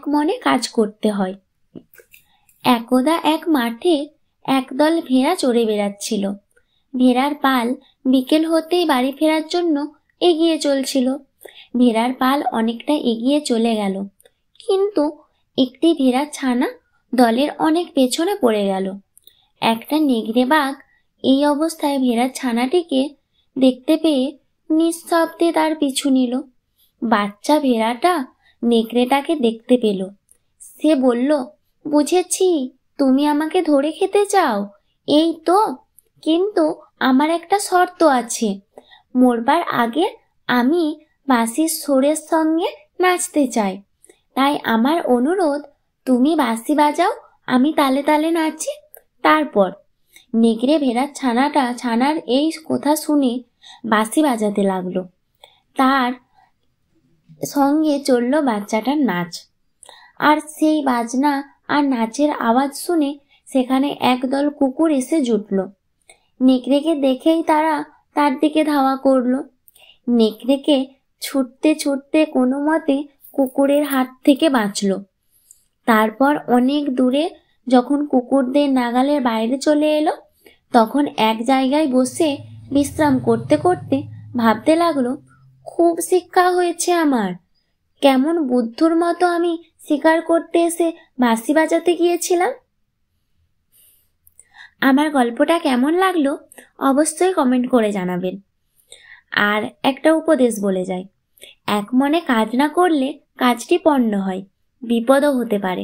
মনে কাজ করতে হয়। একদা এক মাঠে একদল ভেড়া চড়ে বেড়াচ্ছিল। ভেড়ার পাল বিকেল হতেই বাড়ি ফেরার জন্য এগিয়ে চলছিল। ভেড়ার পাল অনেকটা এগিয়ে চলে গেল, কিন্তু একটি ভেড়ার ছানা দলের অনেক পেছনে পড়ে গেল। একটা নেগড়ে বাঘ এই অবস্থায় ভেড়ার ছানাটিকে দেখতে পেয়ে নিঃশব্দে তার পিছু নিল। বাচ্চা ভেড়াটা নেকড়েটাকে দেখতে পেল। সে বলল, বুঝেছি, তুমি আমাকে ধরে খেতে চাও, এই তো। কিন্তু আমার একটা শর্ত আছে। মরবার আগে আমি বাঁশির সুরের সঙ্গে নাচতে চাই। তাই আমার অনুরোধ, তুমি বাঁশি বাজাও, আমি তালে তালে নাচি। তারপর নেকড়ে ভেড়ার ছানার এই কথা শুনে বাঁশি বাজাতে লাগলো। তার সঙ্গে চলল বাচ্চাটার নাচ। আর সেই বাজনা আর নাচের আওয়াজ শুনে সেখানে একদল কুকুর এসে জুটল। নেকড়েকে দেখেই তারা তার দিকে ধাওয়া করলো। নেকড়েকে ছুটতে ছুটতে কোনো মতে কুকুরের হাত থেকে বাঁচল। তারপর অনেক দূরে যখন কুকুরদের নাগালের বাইরে চলে এলো, তখন এক জায়গায় বসে বিশ্রাম করতে করতে ভাবতে লাগলো, খুব শিক্ষা হয়েছে আমার। কেমন বুদ্ধুর মতো আমি শিকার করতে এসে বাঁশি বাজাতে গিয়েছিলাম। আমার গল্পটা কেমন লাগলো অবশ্যই কমেন্ট করে জানাবেন। আর একটা উপদেশ বলে যায়, এক মনে কাজ না করলে কাজটি পণ্ড হয়, বিপদও হতে পারে।